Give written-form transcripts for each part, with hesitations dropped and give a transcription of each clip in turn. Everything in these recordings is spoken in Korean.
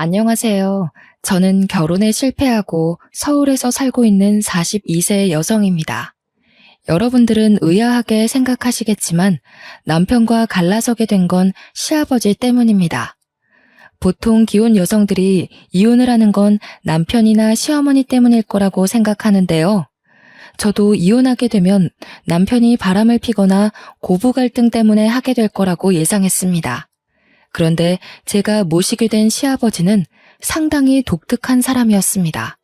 안녕하세요. 저는 결혼에 실패하고 서울에서 살고 있는 42세 여성입니다. 여러분들은 의아하게 생각하시겠지만 남편과 갈라서게 된 건 시아버지 때문입니다. 보통 기혼 여성들이 이혼을 하는 건 남편이나 시어머니 때문일 거라고 생각하는데요. 저도 이혼하게 되면 남편이 바람을 피거나 고부 갈등 때문에 하게 될 거라고 예상했습니다. 그런데 제가 모시게 된 시아버지는 상당히 독특한 사람이었습니다.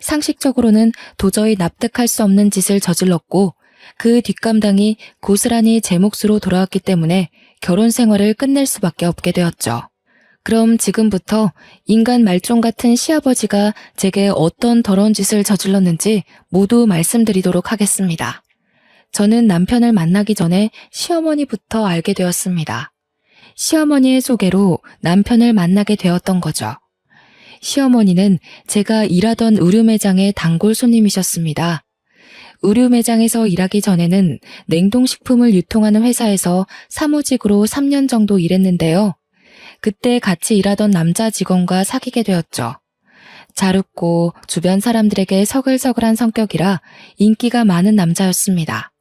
상식적으로는 도저히 납득할 수 없는 짓을 저질렀고 그 뒷감당이 고스란히 제 몫으로 돌아왔기 때문에 결혼 생활을 끝낼 수밖에 없게 되었죠. 그럼 지금부터 인간 말종 같은 시아버지가 제게 어떤 더러운 짓을 저질렀는지 모두 말씀드리도록 하겠습니다. 저는 남편을 만나기 전에 시어머니부터 알게 되었습니다. 시어머니의 소개로 남편을 만나게 되었던 거죠. 시어머니는 제가 일하던 의류 매장의 단골 손님이셨습니다. 의류 매장에서 일하기 전에는 냉동식품을 유통하는 회사에서 사무직으로 3년 정도 일했는데요. 그때 같이 일하던 남자 직원과 사귀게 되었죠. 잘 웃고 주변 사람들에게 서글서글한 성격이라 인기가 많은 남자였습니다.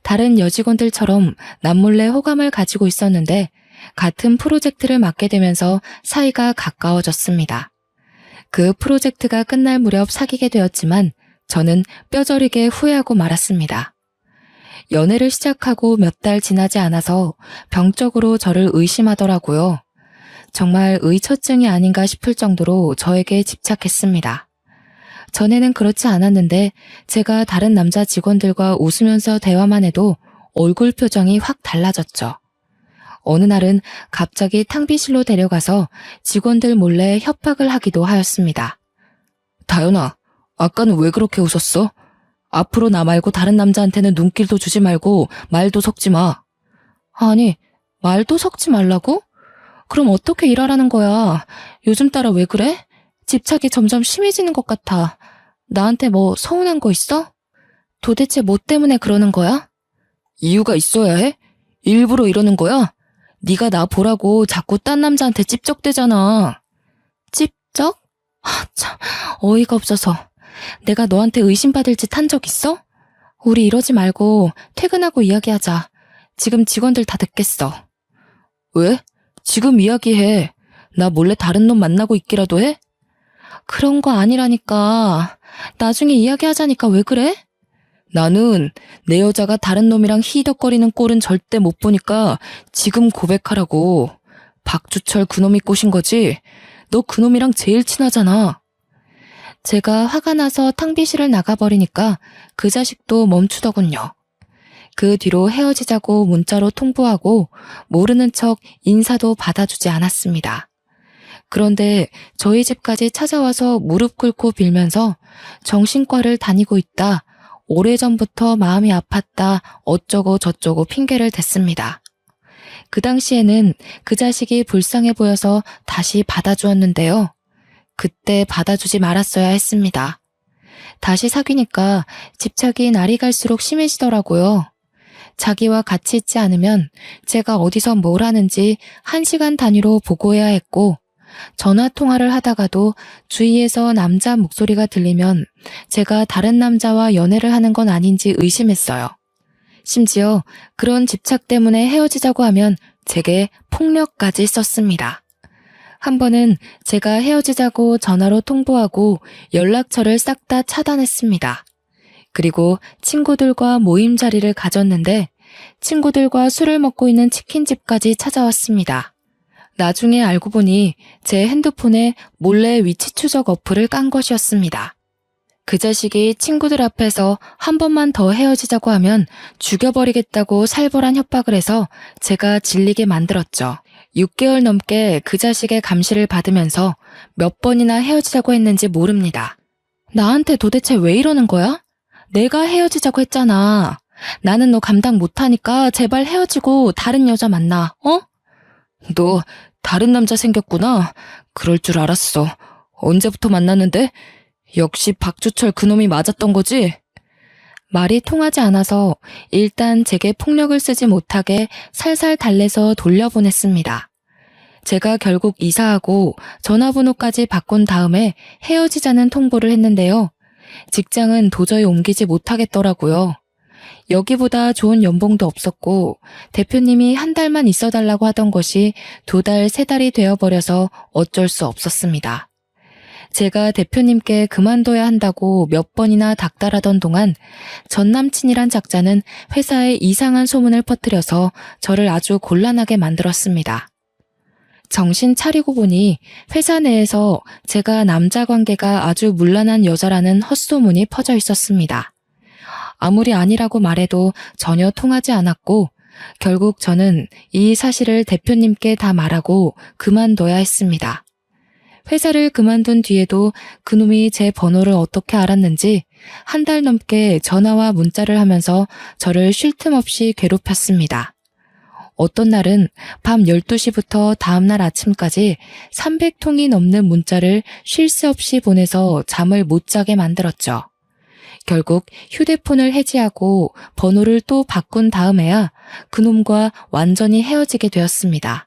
다른 여직원들처럼 남몰래 호감을 가지고 있었는데 같은 프로젝트를 맡게 되면서 사이가 가까워졌습니다. 그 프로젝트가 끝날 무렵 사귀게 되었지만 저는 뼈저리게 후회하고 말았습니다. 연애를 시작하고 몇 달 지나지 않아서 병적으로 저를 의심하더라고요. 정말 의처증이 아닌가 싶을 정도로 저에게 집착했습니다. 전에는 그렇지 않았는데 제가 다른 남자 직원들과 웃으면서 대화만 해도 얼굴 표정이 확 달라졌죠. 어느 날은 갑자기 탕비실로 데려가서 직원들 몰래 협박을 하기도 하였습니다. 다연아, 아까는 왜 그렇게 웃었어? 앞으로 나 말고 다른 남자한테는 눈길도 주지 말고 말도 섞지 마. 아니, 말도 섞지 말라고? 그럼 어떻게 일하라는 거야? 요즘 따라 왜 그래? 집착이 점점 심해지는 것 같아. 나한테 뭐 서운한 거 있어? 도대체 뭐 때문에 그러는 거야? 이유가 있어야 해? 일부러 이러는 거야? 네가 나 보라고 자꾸 딴 남자한테 찝쩍대잖아. 찝쩍? 참, 어이가 없어서. 내가 너한테 의심받을 짓 한 적 있어? 우리 이러지 말고 퇴근하고 이야기하자. 지금 직원들 다 듣겠어. 왜? 지금 이야기해. 나 몰래 다른 놈 만나고 있기라도 해? 그런 거 아니라니까. 나중에 이야기하자니까 왜 그래? 나는 내 여자가 다른 놈이랑 히덕거리는 꼴은 절대 못 보니까 지금 고백하라고. 박주철 그놈이 꼬신 거지? 너 그놈이랑 제일 친하잖아. 제가 화가 나서 탕비실을 나가버리니까 그 자식도 멈추더군요. 그 뒤로 헤어지자고 문자로 통보하고 모르는 척 인사도 받아주지 않았습니다. 그런데 저희 집까지 찾아와서 무릎 꿇고 빌면서 정신과를 다니고 있다. 오래전부터 마음이 아팠다. 어쩌고 저쩌고 핑계를 댔습니다. 그 당시에는 그 자식이 불쌍해 보여서 다시 받아주었는데요. 그때 받아주지 말았어야 했습니다. 다시 사귀니까 집착이 날이 갈수록 심해지더라고요. 자기와 같이 있지 않으면 제가 어디서 뭘 하는지 1시간 단위로 보고해야 했고 전화 통화를 하다가도 주위에서 남자 목소리가 들리면 제가 다른 남자와 연애를 하는 건 아닌지 의심했어요. 심지어 그런 집착 때문에 헤어지자고 하면 제게 폭력까지 썼습니다. 한 번은 제가 헤어지자고 전화로 통보하고 연락처를 싹 다 차단했습니다. 그리고 친구들과 모임 자리를 가졌는데 친구들과 술을 먹고 있는 치킨집까지 찾아왔습니다. 나중에 알고 보니 제 핸드폰에 몰래 위치 추적 어플을 깐 것이었습니다. 그 자식이 친구들 앞에서 한 번만 더 헤어지자고 하면 죽여버리겠다고 살벌한 협박을 해서 제가 질리게 만들었죠. 6개월 넘게 그 자식의 감시를 받으면서 몇 번이나 헤어지자고 했는지 모릅니다. 나한테 도대체 왜 이러는 거야? 내가 헤어지자고 했잖아. 나는 너 감당 못하니까 제발 헤어지고 다른 여자 만나, 어? 너 다른 남자 생겼구나. 그럴 줄 알았어. 언제부터 만났는데? 역시 박주철 그놈이 맞았던 거지? 말이 통하지 않아서 일단 제게 폭력을 쓰지 못하게 살살 달래서 돌려보냈습니다. 제가 결국 이사하고 전화번호까지 바꾼 다음에 헤어지자는 통보를 했는데요. 직장은 도저히 옮기지 못하겠더라고요. 여기보다 좋은 연봉도 없었고 대표님이 한 달만 있어달라고 하던 것이 2달, 3달이 되어버려서 어쩔 수 없었습니다. 제가 대표님께 그만둬야 한다고 몇 번이나 닥달하던 동안 전 남친이란 작자는 회사에 이상한 소문을 퍼뜨려서 저를 아주 곤란하게 만들었습니다. 정신 차리고 보니 회사 내에서 제가 남자 관계가 아주 문란한 여자라는 헛소문이 퍼져 있었습니다. 아무리 아니라고 말해도 전혀 통하지 않았고 결국 저는 이 사실을 대표님께 다 말하고 그만둬야 했습니다. 회사를 그만둔 뒤에도 그놈이 제 번호를 어떻게 알았는지 1달 넘게 전화와 문자를 하면서 저를 쉴 틈 없이 괴롭혔습니다. 어떤 날은 밤 12시부터 다음날 아침까지 300통이 넘는 문자를 쉴 새 없이 보내서 잠을 못 자게 만들었죠. 결국 휴대폰을 해지하고 번호를 또 바꾼 다음에야 그놈과 완전히 헤어지게 되었습니다.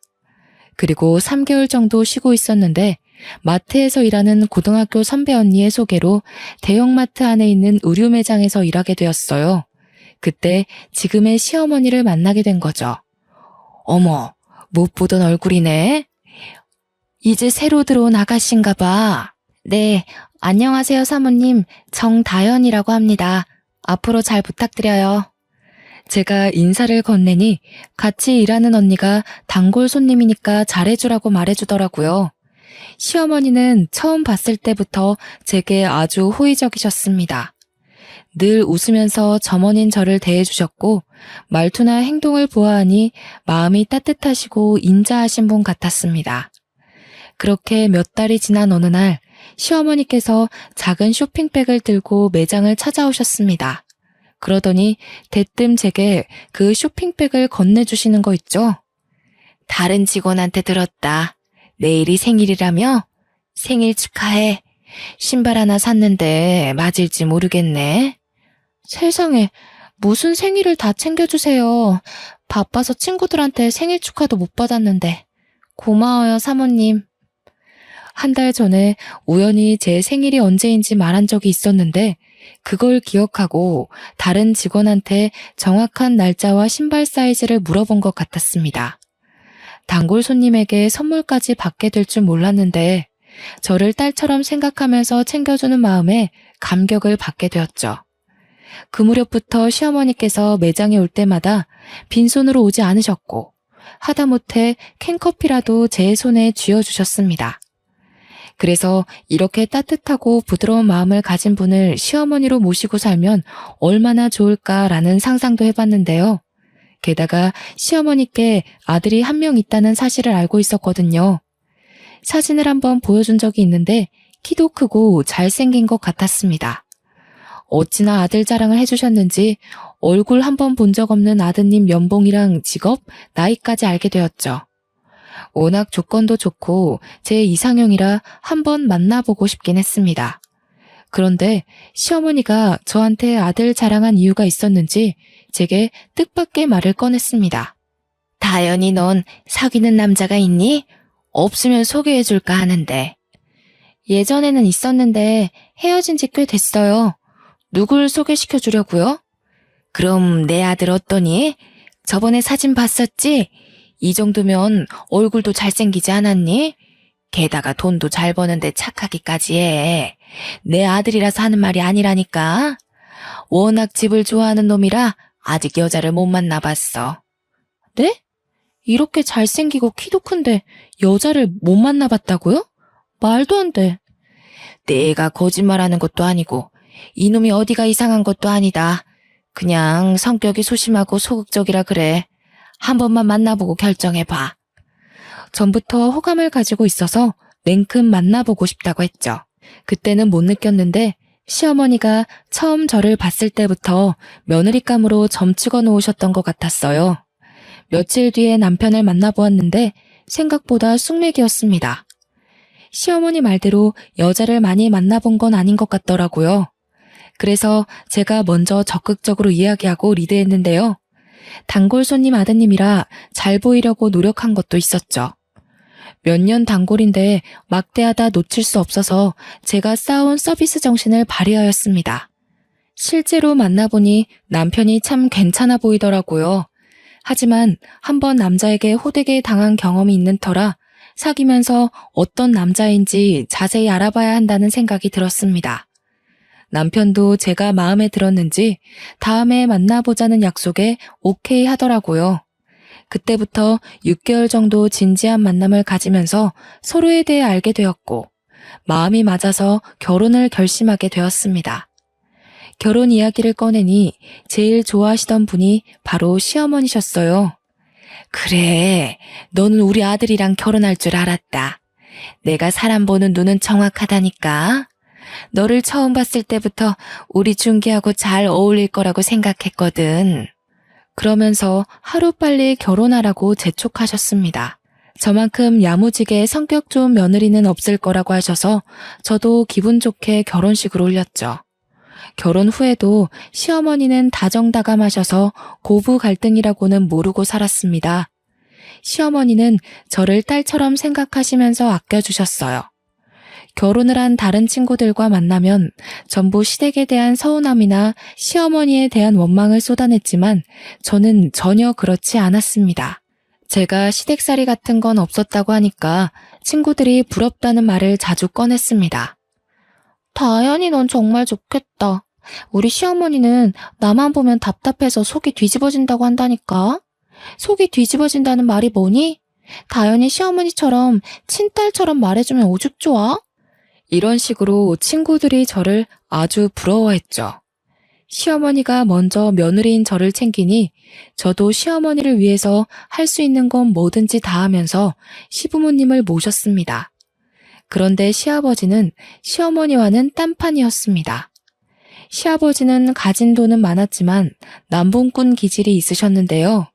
그리고 3개월 정도 쉬고 있었는데 마트에서 일하는 고등학교 선배 언니의 소개로 대형마트 안에 있는 의류 매장에서 일하게 되었어요. 그때 지금의 시어머니를 만나게 된 거죠. 어머, 못 보던 얼굴이네. 이제 새로 들어온 아가씨인가 봐. 네, 안녕하세요 사모님. 정다연이라고 합니다. 앞으로 잘 부탁드려요. 제가 인사를 건네니 같이 일하는 언니가 단골 손님이니까 잘해주라고 말해주더라고요. 시어머니는 처음 봤을 때부터 제게 아주 호의적이셨습니다. 늘 웃으면서 점원인 저를 대해주셨고 말투나 행동을 보아하니 마음이 따뜻하시고 인자하신 분 같았습니다. 그렇게 몇 달이 지난 어느 날 시어머니께서 작은 쇼핑백을 들고 매장을 찾아오셨습니다. 그러더니 대뜸 제게 그 쇼핑백을 건네주시는 거 있죠? 다른 직원한테 들었다. 내일이 생일이라며? 생일 축하해. 신발 하나 샀는데 맞을지 모르겠네. 세상에, 무슨 생일을 다 챙겨주세요. 바빠서 친구들한테 생일 축하도 못 받았는데. 고마워요, 사모님. 1달 전에 우연히 제 생일이 언제인지 말한 적이 있었는데 그걸 기억하고 다른 직원한테 정확한 날짜와 신발 사이즈를 물어본 것 같았습니다. 단골 손님에게 선물까지 받게 될 줄 몰랐는데 저를 딸처럼 생각하면서 챙겨주는 마음에 감격을 받게 되었죠. 그 무렵부터 시어머니께서 매장에 올 때마다 빈손으로 오지 않으셨고 하다못해 캔커피라도 제 손에 쥐어주셨습니다. 그래서 이렇게 따뜻하고 부드러운 마음을 가진 분을 시어머니로 모시고 살면 얼마나 좋을까라는 상상도 해봤는데요. 게다가 시어머니께 아들이 1명 있다는 사실을 알고 있었거든요. 사진을 한번 보여준 적이 있는데 키도 크고 잘생긴 것 같았습니다. 어찌나 아들 자랑을 해주셨는지 얼굴 한번 본 적 없는 아드님 연봉이랑 직업, 나이까지 알게 되었죠. 워낙 조건도 좋고 제 이상형이라 한번 만나보고 싶긴 했습니다. 그런데 시어머니가 저한테 아들 자랑한 이유가 있었는지 제게 뜻밖의 말을 꺼냈습니다. 다연이 넌 사귀는 남자가 있니? 없으면 소개해줄까 하는데. 예전에는 있었는데 헤어진 지 꽤 됐어요. 누굴 소개시켜주려고요? 그럼 내 아들 어떠니? 저번에 사진 봤었지? 이 정도면 얼굴도 잘생기지 않았니? 게다가 돈도 잘 버는데 착하기까지 해. 내 아들이라서 하는 말이 아니라니까. 워낙 집을 좋아하는 놈이라 아직 여자를 못 만나봤어. 네? 이렇게 잘생기고 키도 큰데 여자를 못 만나봤다고요? 말도 안 돼. 내가 거짓말하는 것도 아니고 이놈이 어디가 이상한 것도 아니다. 그냥 성격이 소심하고 소극적이라 그래. 한 번만 만나보고 결정해봐. 전부터 호감을 가지고 있어서 냉큼 만나보고 싶다고 했죠. 그때는 못 느꼈는데 시어머니가 처음 저를 봤을 때부터 며느리감으로 점 찍어 놓으셨던 것 같았어요. 며칠 뒤에 남편을 만나보았는데 생각보다 숙맥이었습니다. 시어머니 말대로 여자를 많이 만나본 건 아닌 것 같더라고요. 그래서 제가 먼저 적극적으로 이야기하고 리드했는데요. 단골 손님 아드님이라 잘 보이려고 노력한 것도 있었죠. 몇 년 단골인데 막대하다 놓칠 수 없어서 제가 쌓아온 서비스 정신을 발휘하였습니다. 실제로 만나보니 남편이 참 괜찮아 보이더라고요. 하지만 한번 남자에게 호되게 당한 경험이 있는 터라 사귀면서 어떤 남자인지 자세히 알아봐야 한다는 생각이 들었습니다. 남편도 제가 마음에 들었는지 다음에 만나보자는 약속에 오케이 하더라고요. 그때부터 6개월 정도 진지한 만남을 가지면서 서로에 대해 알게 되었고 마음이 맞아서 결혼을 결심하게 되었습니다. 결혼 이야기를 꺼내니 제일 좋아하시던 분이 바로 시어머니셨어요. 그래, 너는 우리 아들이랑 결혼할 줄 알았다. 내가 사람 보는 눈은 정확하다니까. 너를 처음 봤을 때부터 우리 준기하고 잘 어울릴 거라고 생각했거든. 그러면서 하루빨리 결혼하라고 재촉하셨습니다. 저만큼 야무지게 성격 좋은 며느리는 없을 거라고 하셔서 저도 기분 좋게 결혼식을 올렸죠. 결혼 후에도 시어머니는 다정다감하셔서 고부 갈등이라고는 모르고 살았습니다. 시어머니는 저를 딸처럼 생각하시면서 아껴주셨어요. 결혼을 한 다른 친구들과 만나면 전부 시댁에 대한 서운함이나 시어머니에 대한 원망을 쏟아냈지만 저는 전혀 그렇지 않았습니다. 제가 시댁살이 같은 건 없었다고 하니까 친구들이 부럽다는 말을 자주 꺼냈습니다. 다현이 넌 정말 좋겠다. 우리 시어머니는 나만 보면 답답해서 속이 뒤집어진다고 한다니까. 속이 뒤집어진다는 말이 뭐니? 다현이 시어머니처럼 친딸처럼 말해주면 오죽 좋아? 이런 식으로 친구들이 저를 아주 부러워했죠. 시어머니가 먼저 며느리인 저를 챙기니 저도 시어머니를 위해서 할 수 있는 건 뭐든지 다 하면서 시부모님을 모셨습니다. 그런데 시아버지는 시어머니와는 딴판이었습니다. 시아버지는 가진 돈은 많았지만 남봉꾼 기질이 있으셨는데요.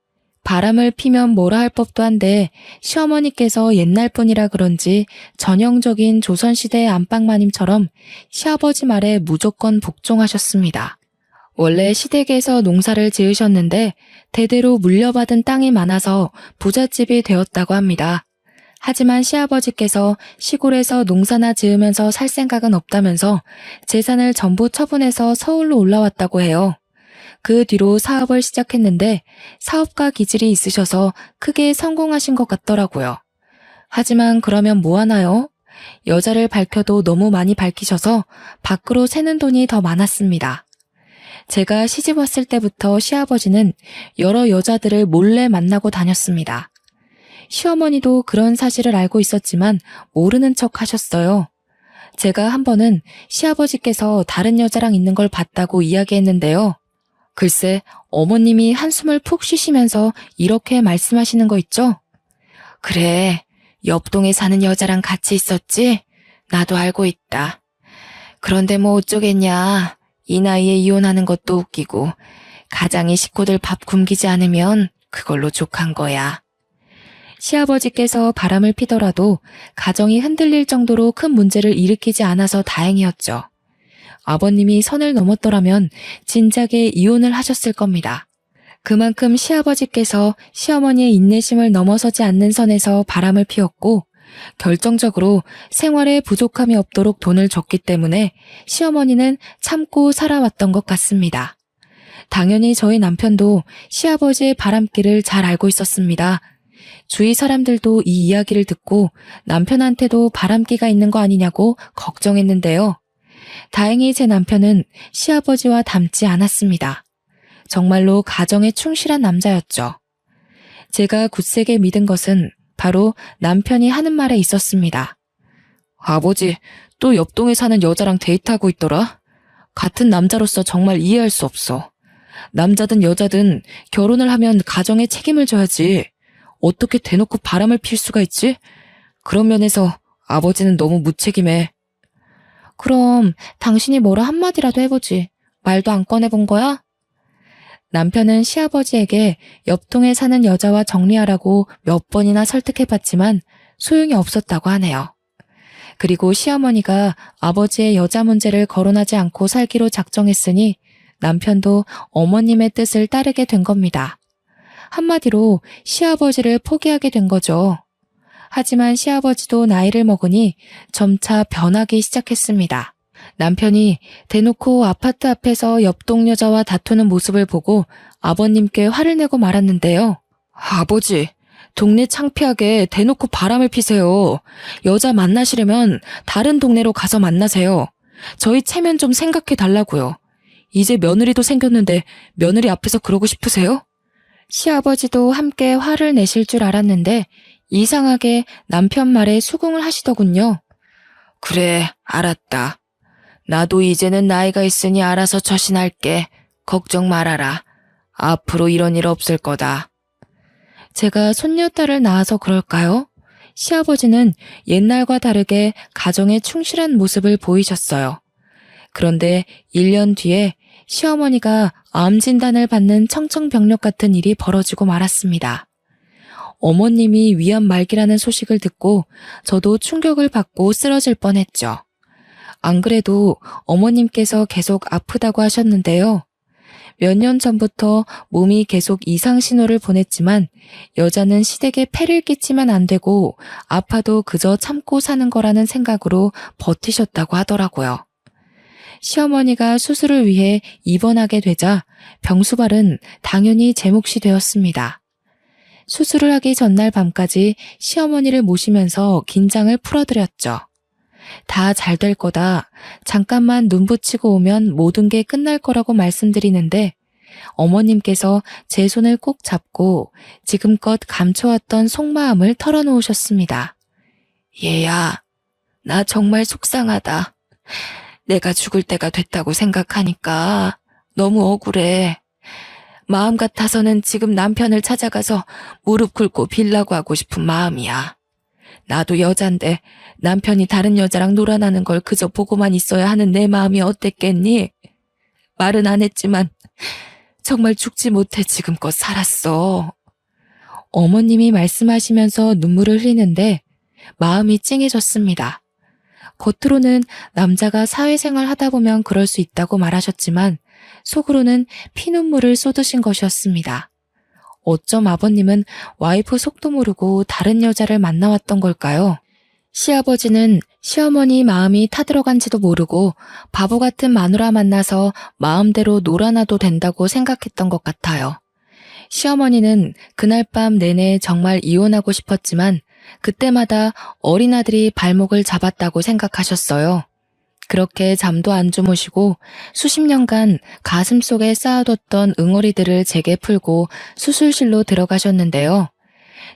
바람을 피면 뭐라 할 법도 한데 시어머니께서 옛날 분이라 그런지 전형적인 조선시대의 안방마님처럼 시아버지 말에 무조건 복종하셨습니다. 원래 시댁에서 농사를 지으셨는데 대대로 물려받은 땅이 많아서 부잣집이 되었다고 합니다. 하지만 시아버지께서 시골에서 농사나 지으면서 살 생각은 없다면서 재산을 전부 처분해서 서울로 올라왔다고 해요. 그 뒤로 사업을 시작했는데 사업가 기질이 있으셔서 크게 성공하신 것 같더라고요. 하지만 그러면 뭐 하나요? 여자를 밝혀도 너무 많이 밝히셔서 밖으로 새는 돈이 더 많았습니다. 제가 시집 왔을 때부터 시아버지는 여러 여자들을 몰래 만나고 다녔습니다. 시어머니도 그런 사실을 알고 있었지만 모르는 척 하셨어요. 제가 한 번은 시아버지께서 다른 여자랑 있는 걸 봤다고 이야기했는데요. 글쎄, 어머님이 한숨을 푹 쉬시면서 이렇게 말씀하시는 거 있죠? 그래, 옆동에 사는 여자랑 같이 있었지? 나도 알고 있다. 그런데 뭐 어쩌겠냐. 이 나이에 이혼하는 것도 웃기고 가장이 식구들 밥 굶기지 않으면 그걸로 족한 거야. 시아버지께서 바람을 피더라도 가정이 흔들릴 정도로 큰 문제를 일으키지 않아서 다행이었죠. 아버님이 선을 넘었더라면 진작에 이혼을 하셨을 겁니다. 그만큼 시아버지께서 시어머니의 인내심을 넘어서지 않는 선에서 바람을 피웠고 결정적으로 생활에 부족함이 없도록 돈을 줬기 때문에 시어머니는 참고 살아왔던 것 같습니다. 당연히 저희 남편도 시아버지의 바람길을 잘 알고 있었습니다. 주위 사람들도 이 이야기를 듣고 남편한테도 바람기가 있는 거 아니냐고 걱정했는데요. 다행히 제 남편은 시아버지와 닮지 않았습니다. 정말로 가정에 충실한 남자였죠. 제가 굳세게 믿은 것은 바로 남편이 하는 말에 있었습니다. 아버지, 또 옆동에 사는 여자랑 데이트하고 있더라? 같은 남자로서 정말 이해할 수 없어. 남자든 여자든 결혼을 하면 가정에 책임을 져야지. 어떻게 대놓고 바람을 필 수가 있지? 그런 면에서 아버지는 너무 무책임해. 그럼 당신이 뭐라 한마디라도 해보지. 말도 안 꺼내본 거야? 남편은 시아버지에게 옆동에 사는 여자와 정리하라고 몇 번이나 설득해봤지만 소용이 없었다고 하네요. 그리고 시어머니가 아버지의 여자 문제를 거론하지 않고 살기로 작정했으니 남편도 어머님의 뜻을 따르게 된 겁니다. 한마디로 시아버지를 포기하게 된 거죠. 하지만 시아버지도 나이를 먹으니 점차 변하기 시작했습니다. 남편이 대놓고 아파트 앞에서 옆동 여자와 다투는 모습을 보고 아버님께 화를 내고 말았는데요. 아버지, 동네 창피하게 대놓고 바람을 피세요. 여자 만나시려면 다른 동네로 가서 만나세요. 저희 체면 좀 생각해 달라고요. 이제 며느리도 생겼는데 며느리 앞에서 그러고 싶으세요? 시아버지도 함께 화를 내실 줄 알았는데 이상하게 남편 말에 수긍을 하시더군요. 그래, 알았다. 나도 이제는 나이가 있으니 알아서 처신할게. 걱정 말아라. 앞으로 이런 일 없을 거다. 제가 손녀딸을 낳아서 그럴까요? 시아버지는 옛날과 다르게 가정에 충실한 모습을 보이셨어요. 그런데 1년 뒤에 시어머니가 암 진단을 받는 청천벽력 같은 일이 벌어지고 말았습니다. 어머님이 위암 말기라는 소식을 듣고 저도 충격을 받고 쓰러질 뻔했죠. 안 그래도 어머님께서 계속 아프다고 하셨는데요. 몇 년 전부터 몸이 계속 이상 신호를 보냈지만 여자는 시댁에 폐를 끼치면 안 되고 아파도 그저 참고 사는 거라는 생각으로 버티셨다고 하더라고요. 시어머니가 수술을 위해 입원하게 되자 병수발은 당연히 제 몫이 되었습니다. 수술을 하기 전날 밤까지 시어머니를 모시면서 긴장을 풀어드렸죠. 다 잘 될 거다. 잠깐만 눈 붙이고 오면 모든 게 끝날 거라고 말씀드리는데 어머님께서 제 손을 꼭 잡고 지금껏 감춰왔던 속마음을 털어놓으셨습니다. 얘야, 나 정말 속상하다. 내가 죽을 때가 됐다고 생각하니까 너무 억울해. 마음 같아서는 지금 남편을 찾아가서 무릎 꿇고 빌라고 하고 싶은 마음이야. 나도 여잔데 남편이 다른 여자랑 놀아나는 걸 그저 보고만 있어야 하는 내 마음이 어땠겠니? 말은 안 했지만 정말 죽지 못해 지금껏 살았어. 어머님이 말씀하시면서 눈물을 흘리는데 마음이 찡해졌습니다. 겉으로는 남자가 사회생활 하다 보면 그럴 수 있다고 말하셨지만 속으로는 피눈물을 쏟으신 것이었습니다. 어쩜 아버님은 와이프 속도 모르고 다른 여자를 만나왔던 걸까요? 시아버지는 시어머니 마음이 타들어간지도 모르고 바보 같은 마누라 만나서 마음대로 놀아나도 된다고 생각했던 것 같아요. 시어머니는 그날 밤 내내 정말 이혼하고 싶었지만 그때마다 어린아들이 발목을 잡았다고 생각하셨어요. 그렇게 잠도 안 주무시고 수십 년간 가슴속에 쌓아뒀던 응어리들을 제게 풀고 수술실로 들어가셨는데요.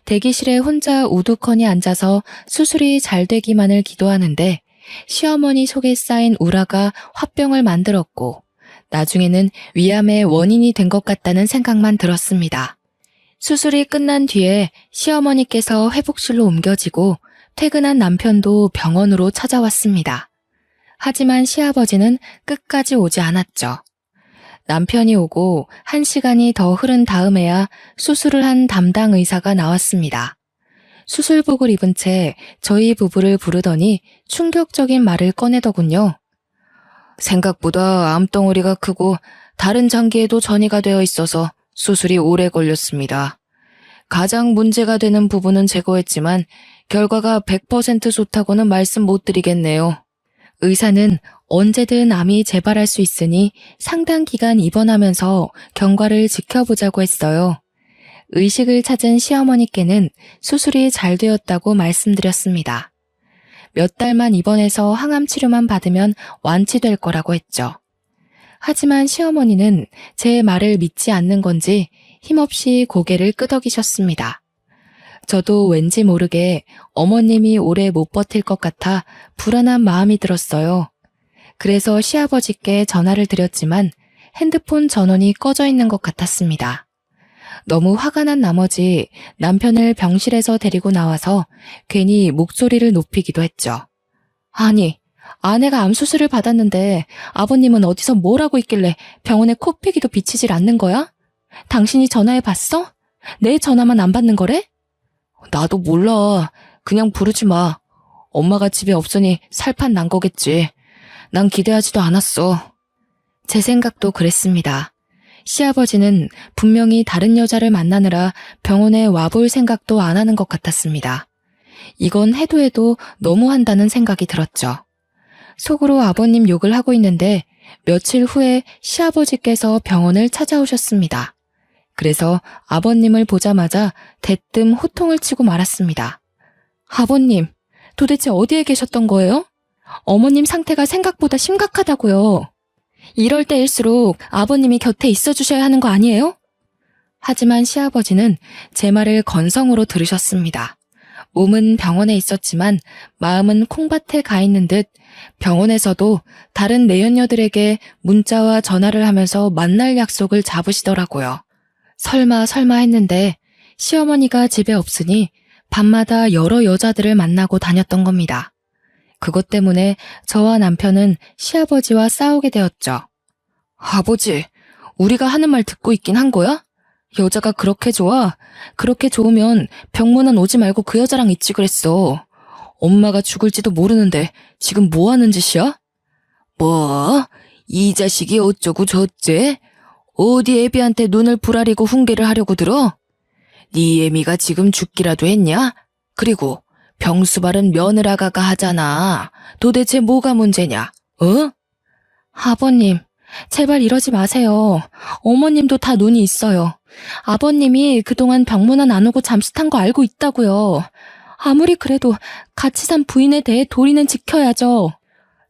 대기실에 혼자 우두커니 앉아서 수술이 잘 되기만을 기도하는데 시어머니 속에 쌓인 우라가 화병을 만들었고 나중에는 위암의 원인이 된 것 같다는 생각만 들었습니다. 수술이 끝난 뒤에 시어머니께서 회복실로 옮겨지고 퇴근한 남편도 병원으로 찾아왔습니다. 하지만 시아버지는 끝까지 오지 않았죠. 남편이 오고 1시간이 더 흐른 다음에야 수술을 한 담당 의사가 나왔습니다. 수술복을 입은 채 저희 부부를 부르더니 충격적인 말을 꺼내더군요. 생각보다 암덩어리가 크고 다른 장기에도 전이가 되어 있어서 수술이 오래 걸렸습니다. 가장 문제가 되는 부분은 제거했지만 결과가 100% 좋다고는 말씀 못 드리겠네요. 의사는 언제든 암이 재발할 수 있으니 상당 기간 입원하면서 경과를 지켜보자고 했어요. 의식을 찾은 시어머니께는 수술이 잘 되었다고 말씀드렸습니다. 몇 달만 입원해서 항암 치료만 받으면 완치될 거라고 했죠. 하지만 시어머니는 제 말을 믿지 않는 건지 힘없이 고개를 끄덕이셨습니다. 저도 왠지 모르게 어머님이 오래 못 버틸 것 같아 불안한 마음이 들었어요. 그래서 시아버지께 전화를 드렸지만 핸드폰 전원이 꺼져 있는 것 같았습니다. 너무 화가 난 나머지 남편을 병실에서 데리고 나와서 괜히 목소리를 높이기도 했죠. 아니, 아내가 암 수술을 받았는데 아버님은 어디서 뭘 하고 있길래 병원에 코피기도 비치질 않는 거야? 당신이 전화해 봤어? 내 전화만 안 받는 거래? 나도 몰라. 그냥 부르지 마. 엄마가 집에 없으니 살판 난 거겠지. 난 기대하지도 않았어. 제 생각도 그랬습니다. 시아버지는 분명히 다른 여자를 만나느라 병원에 와볼 생각도 안 하는 것 같았습니다. 이건 해도 해도 너무한다는 생각이 들었죠. 속으로 아버님 욕을 하고 있는데 며칠 후에 시아버지께서 병원을 찾아오셨습니다. 그래서 아버님을 보자마자 대뜸 호통을 치고 말았습니다. 아버님, 도대체 어디에 계셨던 거예요? 어머님 상태가 생각보다 심각하다고요. 이럴 때일수록 아버님이 곁에 있어 주셔야 하는 거 아니에요? 하지만 시아버지는 제 말을 건성으로 들으셨습니다. 몸은 병원에 있었지만 마음은 콩밭에 가 있는 듯 병원에서도 다른 내연녀들에게 문자와 전화를 하면서 만날 약속을 잡으시더라고요. 설마 했는데 시어머니가 집에 없으니 밤마다 여러 여자들을 만나고 다녔던 겁니다. 그것 때문에 저와 남편은 시아버지와 싸우게 되었죠. 아버지, 우리가 하는 말 듣고 있긴 한 거야? 여자가 그렇게 좋아? 그렇게 좋으면 병문안 오지 말고 그 여자랑 있지 그랬어. 엄마가 죽을지도 모르는데 지금 뭐 하는 짓이야? 뭐? 이 자식이 어쩌고 저쩌? 어디 애비한테 눈을 부라리고 훈계를 하려고 들어? 네 애미가 지금 죽기라도 했냐? 그리고 병수발은 며느라가가 하잖아. 도대체 뭐가 문제냐? 어? 아버님, 제발 이러지 마세요. 어머님도 다 눈이 있어요. 아버님이 그동안 병문안 안 오고 잠수탄 거 알고 있다고요. 아무리 그래도 같이 산 부인에 대해 도리는 지켜야죠.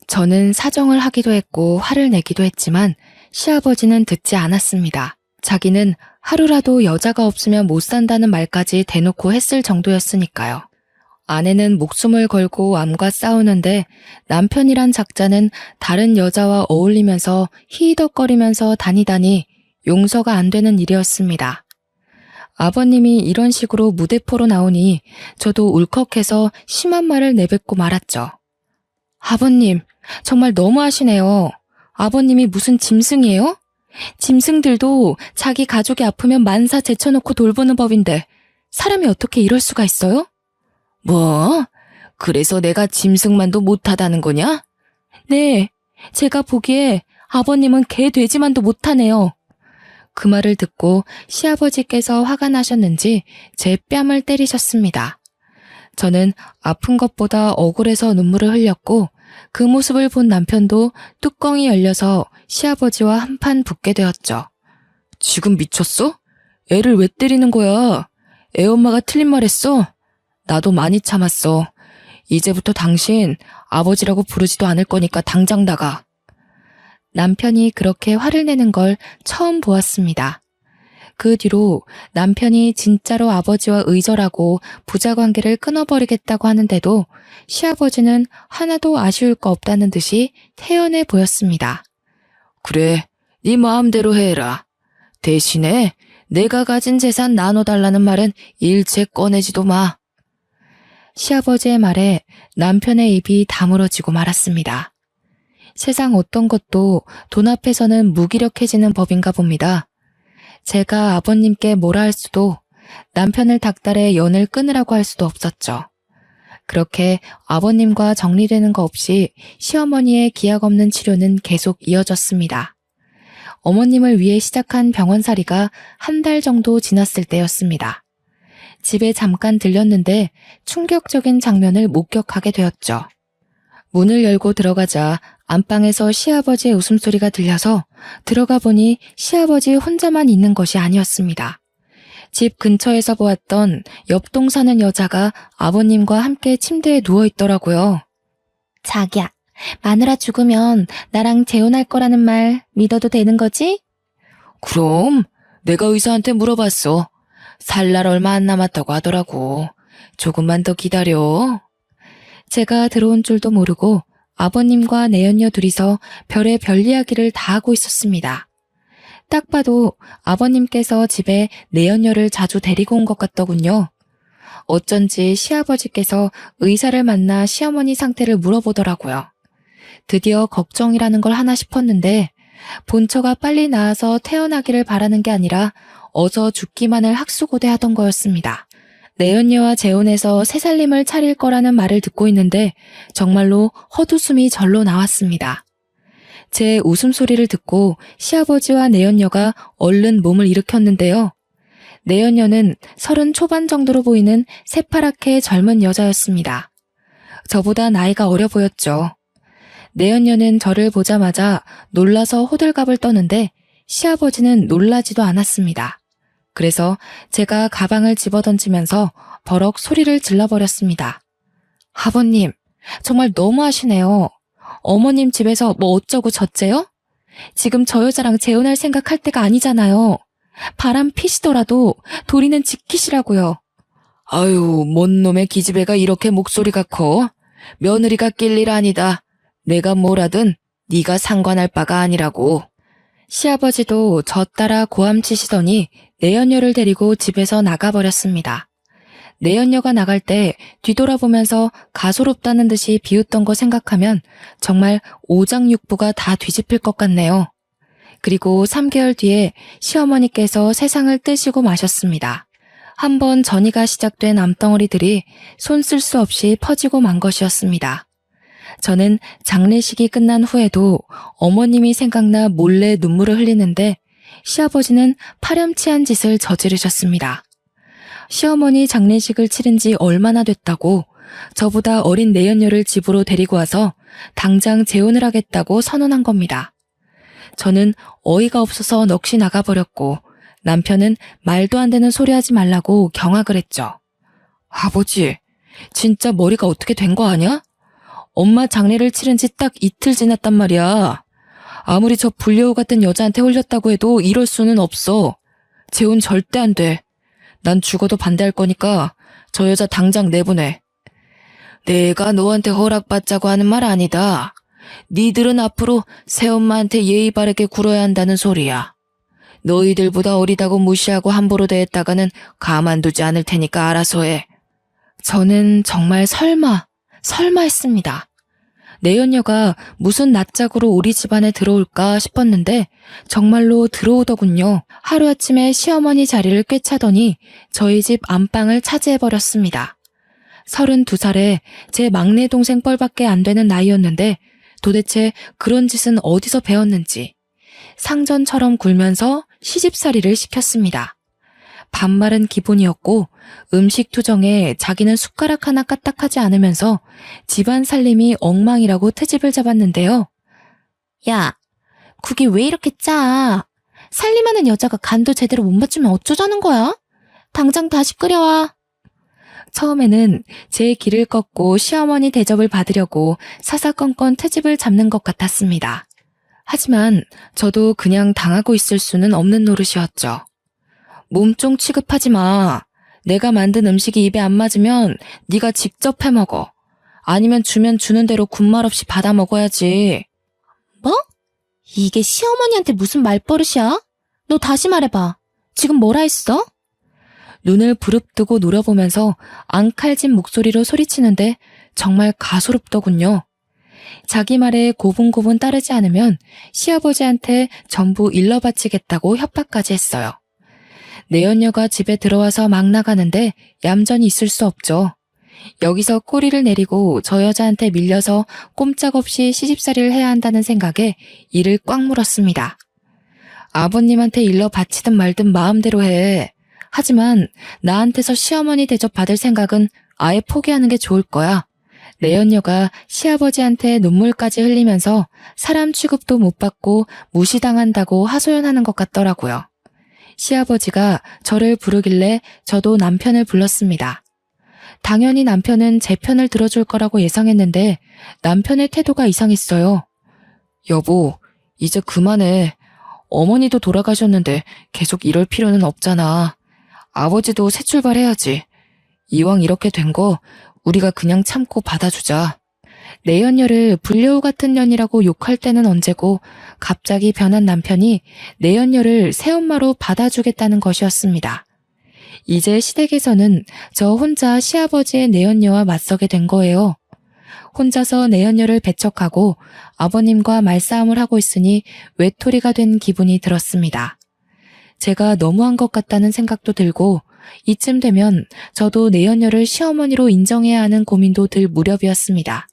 저는 사정을 하기도 했고 화를 내기도 했지만 시아버지는 듣지 않았습니다. 자기는 하루라도 여자가 없으면 못 산다는 말까지 대놓고 했을 정도였으니까요. 아내는 목숨을 걸고 암과 싸우는데 남편이란 작자는 다른 여자와 어울리면서 히히덕거리면서 다니다니 용서가 안 되는 일이었습니다. 아버님이 이런 식으로 무대포로 나오니 저도 울컥해서 심한 말을 내뱉고 말았죠. 아버님, 정말 너무하시네요. 아버님이 무슨 짐승이에요? 짐승들도 자기 가족이 아프면 만사 제쳐놓고 돌보는 법인데 사람이 어떻게 이럴 수가 있어요? 뭐? 그래서 내가 짐승만도 못하다는 거냐? 네, 제가 보기에 아버님은 개 돼지만도 못하네요. 그 말을 듣고 시아버지께서 화가 나셨는지 제 뺨을 때리셨습니다. 저는 아픈 것보다 억울해서 눈물을 흘렸고 그 모습을 본 남편도 뚜껑이 열려서 시아버지와 한판 붙게 되었죠. 지금 미쳤어? 애를 왜 때리는 거야? 애 엄마가 틀린 말 했어? 나도 많이 참았어. 이제부터 당신 아버지라고 부르지도 않을 거니까 당장 나가. 남편이 그렇게 화를 내는 걸 처음 보았습니다. 그 뒤로 남편이 진짜로 아버지와 의절하고 부자관계를 끊어버리겠다고 하는데도 시아버지는 하나도 아쉬울 거 없다는 듯이 태연해 보였습니다. 그래, 네 마음대로 해라. 대신에 내가 가진 재산 나눠달라는 말은 일체 꺼내지도 마. 시아버지의 말에 남편의 입이 다물어지고 말았습니다. 세상 어떤 것도 돈 앞에서는 무기력해지는 법인가 봅니다. 제가 아버님께 뭐라 할 수도 남편을 닥달해 연을 끊으라고 할 수도 없었죠. 그렇게 아버님과 정리되는 거 없이 시어머니의 기약 없는 치료는 계속 이어졌습니다. 어머님을 위해 시작한 병원살이가 한 달 정도 지났을 때였습니다. 집에 잠깐 들렸는데 충격적인 장면을 목격하게 되었죠. 문을 열고 들어가자 안방에서 시아버지의 웃음소리가 들려서 들어가 보니 시아버지 혼자만 있는 것이 아니었습니다. 집 근처에서 보았던 옆동 사는 여자가 아버님과 함께 침대에 누워있더라고요. 자기야, 마누라 죽으면 나랑 재혼할 거라는 말 믿어도 되는 거지? 그럼 내가 의사한테 물어봤어. 살 날 얼마 안 남았다고 하더라고. 조금만 더 기다려. 제가 들어온 줄도 모르고 아버님과 내연녀 둘이서 별의별 이야기를 다 하고 있었습니다. 딱 봐도 아버님께서 집에 내연녀를 자주 데리고 온 것 같더군요. 어쩐지 시아버지께서 의사를 만나 시어머니 상태를 물어보더라고요. 드디어 걱정이라는 걸 하나 싶었는데 본처가 빨리 나아서 태어나기를 바라는 게 아니라 어서 죽기만을 학수고대하던 거였습니다. 내연녀와 재혼해서 새살림을 차릴 거라는 말을 듣고 있는데 정말로 헛웃음이 절로 나왔습니다. 제 웃음소리를 듣고 시아버지와 내연녀가 얼른 몸을 일으켰는데요. 내연녀는 30 초반 정도로 보이는 새파랗게 젊은 여자였습니다. 저보다 나이가 어려 보였죠. 내연녀는 저를 보자마자 놀라서 호들갑을 떠는데 시아버지는 놀라지도 않았습니다. 그래서 제가 가방을 집어던지면서 버럭 소리를 질러버렸습니다. 아버님, 정말 너무하시네요. 어머님 집에서 뭐 어쩌고 저째요? 지금 저 여자랑 재혼할 생각할 때가 아니잖아요. 바람 피시더라도 도리는 지키시라고요. 아유, 뭔 놈의 기집애가 이렇게 목소리가 커? 며느리가 낄 일 아니다. 내가 뭐라든 네가 상관할 바가 아니라고. 시아버지도 저 따라 고함치시더니 내연녀를 데리고 집에서 나가버렸습니다. 내연녀가 나갈 때 뒤돌아보면서 가소롭다는 듯이 비웃던 거 생각하면 정말 오장육부가 다 뒤집힐 것 같네요. 그리고 3개월 뒤에 시어머니께서 세상을 뜨시고 마셨습니다. 한번 전이가 시작된 암덩어리들이 손 쓸 수 없이 퍼지고 만 것이었습니다. 저는 장례식이 끝난 후에도 어머님이 생각나 몰래 눈물을 흘리는데 시아버지는 파렴치한 짓을 저지르셨습니다. 시어머니 장례식을 치른 지 얼마나 됐다고 저보다 어린 내연녀를 집으로 데리고 와서 당장 재혼을 하겠다고 선언한 겁니다. 저는 어이가 없어서 넋이 나가버렸고 남편은 말도 안 되는 소리 하지 말라고 경악을 했죠. 아버지, 진짜 머리가 어떻게 된 거 아냐? 엄마 장례를 치른 지 딱 이틀 지났단 말이야. 아무리 저 불려우 같은 여자한테 홀렸다고 해도 이럴 수는 없어. 재혼 절대 안 돼. 난 죽어도 반대할 거니까 저 여자 당장 내보내. 내가 너한테 허락받자고 하는 말 아니다. 니들은 앞으로 새엄마한테 예의 바르게 굴어야 한다는 소리야. 너희들보다 어리다고 무시하고 함부로 대했다가는 가만두지 않을 테니까 알아서 해. 저는 정말 설마 했습니다. 내연녀가 무슨 낯짝으로 우리 집안에 들어올까 싶었는데 정말로 들어오더군요. 하루아침에 시어머니 자리를 꿰차더니 저희 집 안방을 차지해버렸습니다. 32살에 제 막내 동생 뻘밖에 안 되는 나이였는데 도대체 그런 짓은 어디서 배웠는지 상전처럼 굴면서 시집살이를 시켰습니다. 반말은 기본이었고 음식 투정에 자기는 숟가락 하나 까딱하지 않으면서 집안 살림이 엉망이라고 트집을 잡았는데요. 야, 국이 왜 이렇게 짜? 살림하는 여자가 간도 제대로 못 맞추면 어쩌자는 거야? 당장 다시 끓여와. 처음에는 제 길을 꺾고 시어머니 대접을 받으려고 사사건건 트집을 잡는 것 같았습니다. 하지만 저도 그냥 당하고 있을 수는 없는 노릇이었죠. 몸종 취급하지 마. 내가 만든 음식이 입에 안 맞으면 네가 직접 해먹어. 아니면 주면 주는 대로 군말 없이 받아 먹어야지. 뭐? 이게 시어머니한테 무슨 말버릇이야? 너 다시 말해봐. 지금 뭐라 했어? 눈을 부릅뜨고 노려보면서 앙칼진 목소리로 소리치는데 정말 가소롭더군요. 자기 말에 고분고분 따르지 않으면 시아버지한테 전부 일러바치겠다고 협박까지 했어요. 내연녀가 집에 들어와서 막 나가는데 얌전히 있을 수 없죠. 여기서 꼬리를 내리고 저 여자한테 밀려서 꼼짝없이 시집살이를 해야 한다는 생각에 이를 꽉 물었습니다. 아버님한테 일러 바치든 말든 마음대로 해. 하지만 나한테서 시어머니 대접 받을 생각은 아예 포기하는 게 좋을 거야. 내연녀가 시아버지한테 눈물까지 흘리면서 사람 취급도 못 받고 무시당한다고 하소연하는 것 같더라고요. 시아버지가 저를 부르길래 저도 남편을 불렀습니다. 당연히 남편은 제 편을 들어줄 거라고 예상했는데 남편의 태도가 이상했어요. 여보, 이제 그만해. 어머니도 돌아가셨는데 계속 이럴 필요는 없잖아. 아버지도 새 출발해야지. 이왕 이렇게 된 거 우리가 그냥 참고 받아주자. 내연녀를 불려우 같은 년이라고 욕할 때는 언제고 갑자기 변한 남편이 내연녀를 새엄마로 받아주겠다는 것이었습니다. 이제 시댁에서는 저 혼자 시아버지의 내연녀와 맞서게 된 거예요. 혼자서 내연녀를 배척하고 아버님과 말싸움을 하고 있으니 외톨이가 된 기분이 들었습니다. 제가 너무한 것 같다는 생각도 들고 이쯤 되면 저도 내연녀를 시어머니로 인정해야 하는 고민도 들 무렵이었습니다.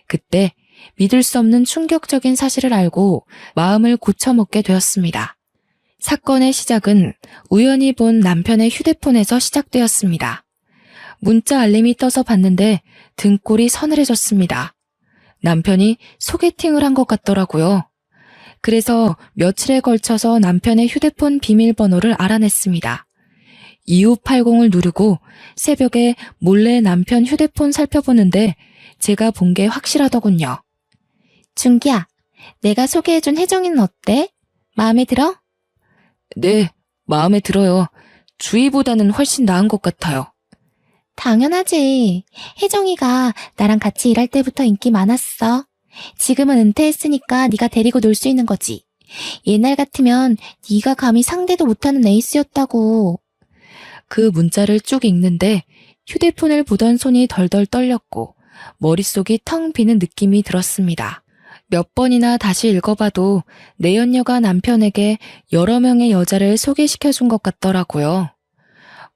그때 믿을 수 없는 충격적인 사실을 알고 마음을 고쳐먹게 되었습니다. 사건의 시작은 우연히 본 남편의 휴대폰에서 시작되었습니다. 문자 알림이 떠서 봤는데 등골이 서늘해졌습니다. 남편이 소개팅을 한 것 같더라고요. 그래서 며칠에 걸쳐서 남편의 휴대폰 비밀번호를 알아냈습니다. 2580을 누르고 새벽에 몰래 남편 휴대폰 살펴보는데 제가 본 게 확실하더군요. 준기야, 내가 소개해준 혜정이는 어때? 마음에 들어? 네, 마음에 들어요. 주희보다는 훨씬 나은 것 같아요. 당연하지. 혜정이가 나랑 같이 일할 때부터 인기 많았어. 지금은 은퇴했으니까 네가 데리고 놀 수 있는 거지. 옛날 같으면 네가 감히 상대도 못하는 에이스였다고. 그 문자를 쭉 읽는데 휴대폰을 보던 손이 덜덜 떨렸고 머릿속이 텅 비는 느낌이 들었습니다. 몇 번이나 다시 읽어봐도 내연녀가 남편에게 여러 명의 여자를 소개시켜준 것 같더라고요.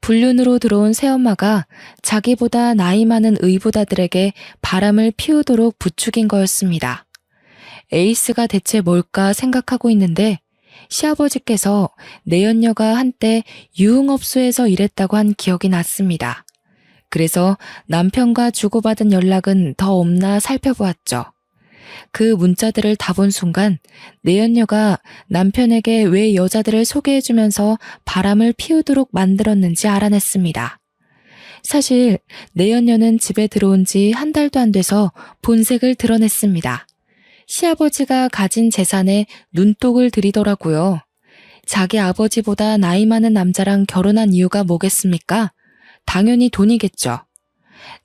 불륜으로 들어온 새엄마가 자기보다 나이 많은 의붓아들에게 바람을 피우도록 부추긴 거였습니다. 에이스가 대체 뭘까 생각하고 있는데 시아버지께서 내연녀가 한때 유흥업소에서 일했다고 한 기억이 났습니다. 그래서 남편과 주고받은 연락은 더 없나 살펴보았죠. 그 문자들을 다 본 순간 내연녀가 남편에게 왜 여자들을 소개해주면서 바람을 피우도록 만들었는지 알아냈습니다. 사실 내연녀는 집에 들어온 지 한 달도 안 돼서 본색을 드러냈습니다. 시아버지가 가진 재산에 눈독을 들이더라고요. 자기 아버지보다 나이 많은 남자랑 결혼한 이유가 뭐겠습니까? 당연히 돈이겠죠.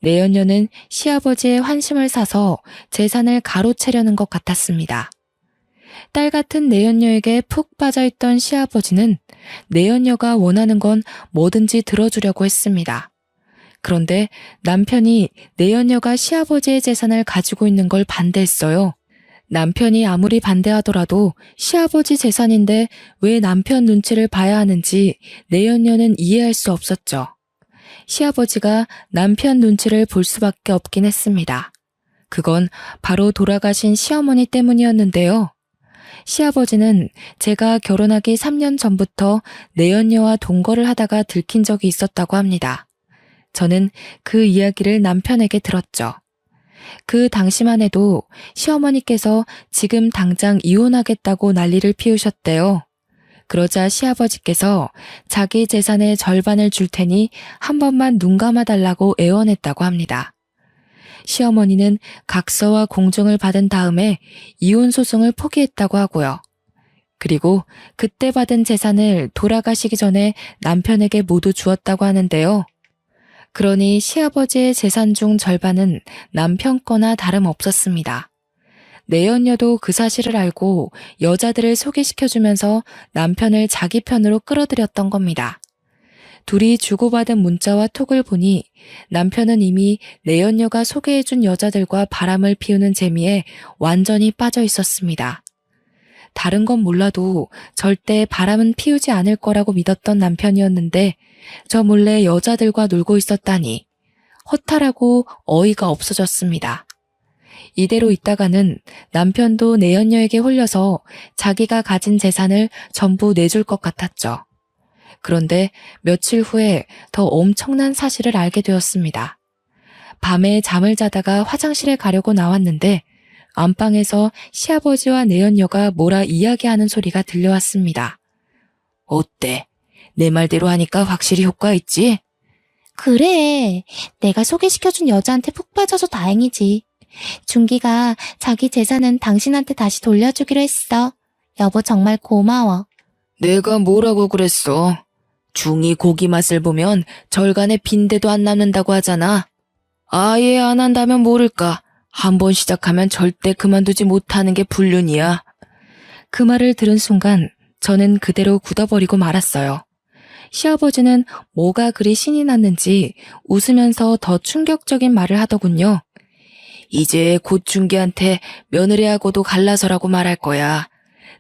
내연녀는 시아버지의 환심을 사서 재산을 가로채려는 것 같았습니다. 딸 같은 내연녀에게 푹 빠져있던 시아버지는 내연녀가 원하는 건 뭐든지 들어주려고 했습니다. 그런데 남편이 내연녀가 시아버지의 재산을 가지고 있는 걸 반대했어요. 남편이 아무리 반대하더라도 시아버지 재산인데 왜 남편 눈치를 봐야 하는지 내연녀는 이해할 수 없었죠. 시아버지가 남편 눈치를 볼 수밖에 없긴 했습니다. 그건 바로 돌아가신 시어머니 때문이었는데요. 시아버지는 제가 결혼하기 3년 전부터 내연녀와 동거를 하다가 들킨 적이 있었다고 합니다. 저는 그 이야기를 남편에게 들었죠. 그 당시만 해도 시어머니께서 지금 당장 이혼하겠다고 난리를 피우셨대요. 그러자 시아버지께서 자기 재산의 절반을 줄 테니 한 번만 눈 감아달라고 애원했다고 합니다. 시어머니는 각서와 공증을 받은 다음에 이혼 소송을 포기했다고 하고요. 그리고 그때 받은 재산을 돌아가시기 전에 남편에게 모두 주었다고 하는데요. 그러니 시아버지의 재산 중 절반은 남편 거나 다름없었습니다. 내연녀도 그 사실을 알고 여자들을 소개시켜주면서 남편을 자기 편으로 끌어들였던 겁니다. 둘이 주고받은 문자와 톡을 보니 남편은 이미 내연녀가 소개해준 여자들과 바람을 피우는 재미에 완전히 빠져 있었습니다. 다른 건 몰라도 절대 바람은 피우지 않을 거라고 믿었던 남편이었는데 저 몰래 여자들과 놀고 있었다니 허탈하고 어이가 없어졌습니다. 이대로 있다가는 남편도 내연녀에게 홀려서 자기가 가진 재산을 전부 내줄 것 같았죠. 그런데 며칠 후에 더 엄청난 사실을 알게 되었습니다. 밤에 잠을 자다가 화장실에 가려고 나왔는데 안방에서 시아버지와 내연녀가 뭐라 이야기하는 소리가 들려왔습니다. 어때? 내 말대로 하니까 확실히 효과 있지? 그래. 내가 소개시켜준 여자한테 푹 빠져서 다행이지. 준기가 자기 재산은 당신한테 다시 돌려주기로 했어. 여보 정말 고마워. 내가 뭐라고 그랬어? 중이 고기 맛을 보면 절간에 빈대도 안 남는다고 하잖아. 아예 안 한다면 모를까. 한 번 시작하면 절대 그만두지 못하는 게 불륜이야. 그 말을 들은 순간 저는 그대로 굳어버리고 말았어요. 시아버지는 뭐가 그리 신이 났는지 웃으면서 더 충격적인 말을 하더군요. 이제 곧 준기한테 며느리하고도 갈라서라고 말할 거야.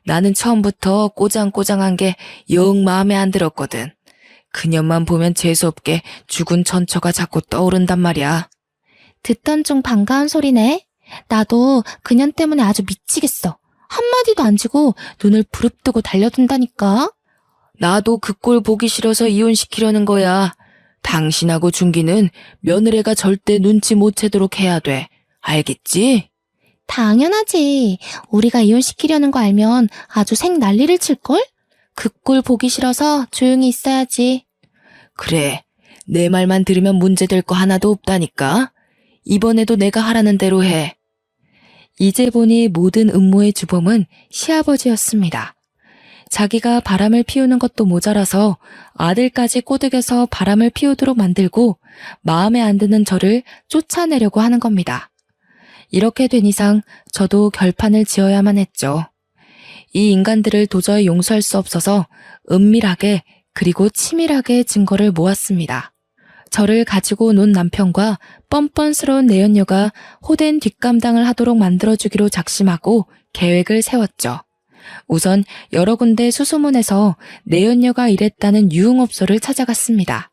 나는 처음부터 꼬장꼬장한 게 영 마음에 안 들었거든. 그년만 보면 재수없게 죽은 전처가 자꾸 떠오른단 말이야. 듣던 중 반가운 소리네. 나도 그년 때문에 아주 미치겠어. 한마디도 안 지고 눈을 부릅뜨고 달려든다니까. 나도 그 꼴 보기 싫어서 이혼시키려는 거야. 당신하고 준기는 며느리가 절대 눈치 못 채도록 해야 돼. 알겠지? 당연하지. 우리가 이혼시키려는 거 알면 아주 생 난리를 칠걸? 그 꼴 보기 싫어서 조용히 있어야지. 그래. 내 말만 들으면 문제될 거 하나도 없다니까. 이번에도 내가 하라는 대로 해. 이제 보니 모든 음모의 주범은 시아버지였습니다. 자기가 바람을 피우는 것도 모자라서 아들까지 꼬드겨서 바람을 피우도록 만들고 마음에 안 드는 저를 쫓아내려고 하는 겁니다. 이렇게 된 이상 저도 결판을 지어야만 했죠. 이 인간들을 도저히 용서할 수 없어서 은밀하게 그리고 치밀하게 증거를 모았습니다. 저를 가지고 논 남편과 뻔뻔스러운 내연녀가 호된 뒷감당을 하도록 만들어주기로 작심하고 계획을 세웠죠. 우선 여러 군데 수소문해서 내연녀가 일했다는 유흥업소를 찾아갔습니다.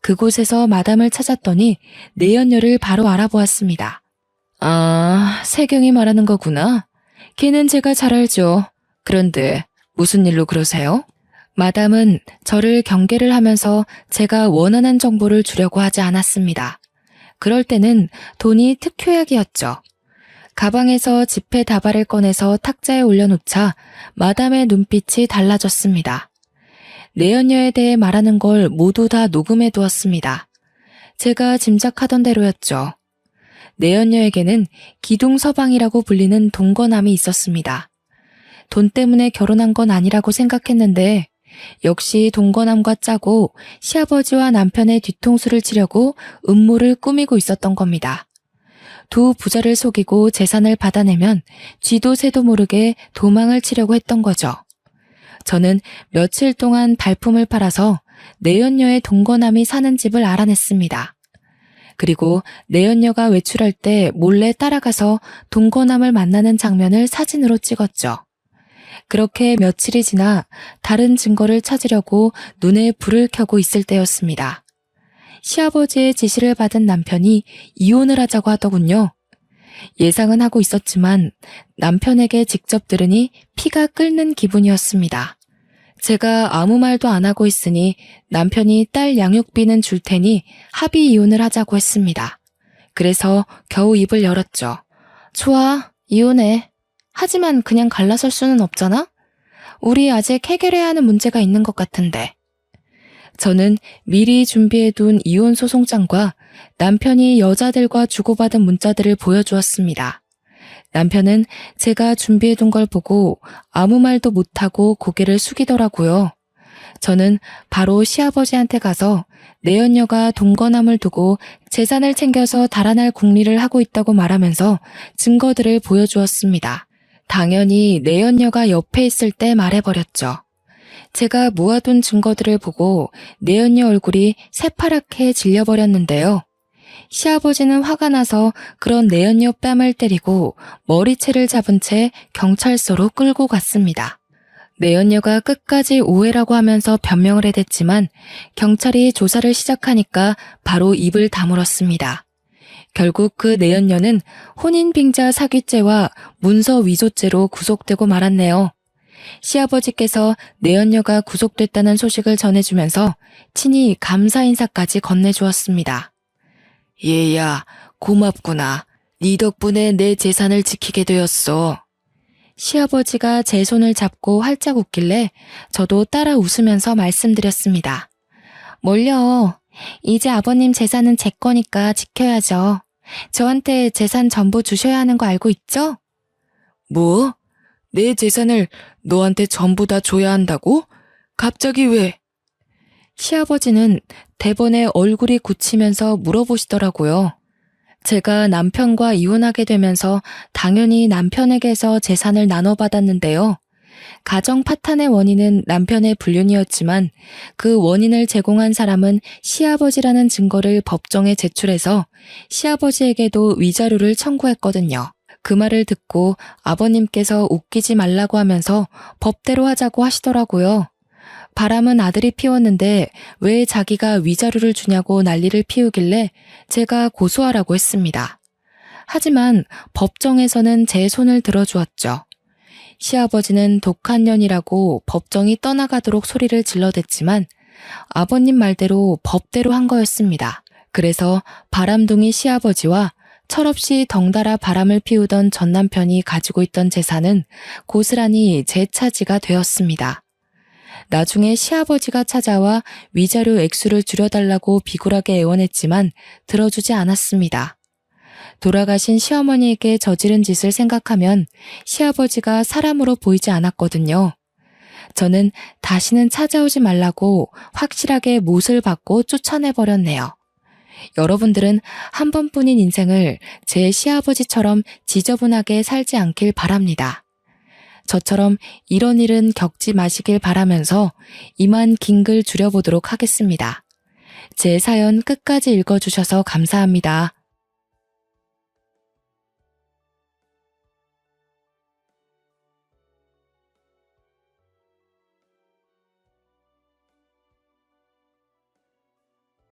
그곳에서 마담을 찾았더니 내연녀를 바로 알아보았습니다. 아, 세경이 말하는 거구나. 걔는 제가 잘 알죠. 그런데 무슨 일로 그러세요? 마담은 저를 경계를 하면서 제가 원하는 정보를 주려고 하지 않았습니다. 그럴 때는 돈이 특효약이었죠. 가방에서 지폐 다발을 꺼내서 탁자에 올려놓자 마담의 눈빛이 달라졌습니다. 내연녀에 대해 말하는 걸 모두 다 녹음해 두었습니다. 제가 짐작하던 대로였죠. 내연녀에게는 기둥서방이라고 불리는 동거남이 있었습니다. 돈 때문에 결혼한 건 아니라고 생각했는데 역시 동거남과 짜고 시아버지와 남편의 뒤통수를 치려고 음모를 꾸미고 있었던 겁니다. 두 부자를 속이고 재산을 받아내면 쥐도 새도 모르게 도망을 치려고 했던 거죠. 저는 며칠 동안 발품을 팔아서 내연녀의 동거남이 사는 집을 알아냈습니다. 그리고 내연녀가 외출할 때 몰래 따라가서 동거남을 만나는 장면을 사진으로 찍었죠. 그렇게 며칠이 지나 다른 증거를 찾으려고 눈에 불을 켜고 있을 때였습니다. 시아버지의 지시를 받은 남편이 이혼을 하자고 하더군요. 예상은 하고 있었지만 남편에게 직접 들으니 피가 끓는 기분이었습니다. 제가 아무 말도 안 하고 있으니 남편이 딸 양육비는 줄 테니 합의 이혼을 하자고 했습니다. 그래서 겨우 입을 열었죠. 좋아, 이혼해. 하지만 그냥 갈라설 수는 없잖아? 우리 아직 해결해야 하는 문제가 있는 것 같은데. 저는 미리 준비해둔 이혼 소송장과 남편이 여자들과 주고받은 문자들을 보여주었습니다. 남편은 제가 준비해둔 걸 보고 아무 말도 못하고 고개를 숙이더라고요. 저는 바로 시아버지한테 가서 내연녀가 동거남을 두고 재산을 챙겨서 달아날 궁리를 하고 있다고 말하면서 증거들을 보여주었습니다. 당연히 내연녀가 옆에 있을 때 말해버렸죠. 제가 모아둔 증거들을 보고 내연녀 얼굴이 새파랗게 질려버렸는데요. 시아버지는 화가 나서 그런 내연녀 뺨을 때리고 머리채를 잡은 채 경찰서로 끌고 갔습니다. 내연녀가 끝까지 오해라고 하면서 변명을 해댔지만 경찰이 조사를 시작하니까 바로 입을 다물었습니다. 결국 그 내연녀는 혼인빙자 사기죄와 문서 위조죄로 구속되고 말았네요. 시아버지께서 내연녀가 구속됐다는 소식을 전해주면서 친히 감사 인사까지 건네주었습니다. 얘야, 고맙구나. 네 덕분에 내 재산을 지키게 되었어. 시아버지가 제 손을 잡고 활짝 웃길래 저도 따라 웃으면서 말씀드렸습니다. 뭘요? 이제 아버님 재산은 제 거니까 지켜야죠. 저한테 재산 전부 주셔야 하는 거 알고 있죠? 뭐? 내 재산을 너한테 전부 다 줘야 한다고? 갑자기 왜? 시아버지는 대번에 얼굴이 굳히면서 물어보시더라고요. 제가 남편과 이혼하게 되면서 당연히 남편에게서 재산을 나눠받았는데요. 가정 파탄의 원인은 남편의 불륜이었지만 그 원인을 제공한 사람은 시아버지라는 증거를 법정에 제출해서 시아버지에게도 위자료를 청구했거든요. 그 말을 듣고 아버님께서 웃기지 말라고 하면서 법대로 하자고 하시더라고요. 바람은 아들이 피웠는데 왜 자기가 위자료를 주냐고 난리를 피우길래 제가 고소하라고 했습니다. 하지만 법정에서는 제 손을 들어주었죠. 시아버지는 독한 년이라고 법정이 떠나가도록 소리를 질러댔지만 아버님 말대로 법대로 한 거였습니다. 그래서 바람둥이 시아버지와 철없이 덩달아 바람을 피우던 전 남편이 가지고 있던 재산은 고스란히 제 차지가 되었습니다. 나중에 시아버지가 찾아와 위자료 액수를 줄여달라고 비굴하게 애원했지만 들어주지 않았습니다. 돌아가신 시어머니에게 저지른 짓을 생각하면 시아버지가 사람으로 보이지 않았거든요. 저는 다시는 찾아오지 말라고 확실하게 못을 받고 쫓아내버렸네요. 여러분들은 한 번뿐인 인생을 제 시아버지처럼 지저분하게 살지 않길 바랍니다. 저처럼 이런 일은 겪지 마시길 바라면서 이만 긴 글 줄여보도록 하겠습니다. 제 사연 끝까지 읽어주셔서 감사합니다.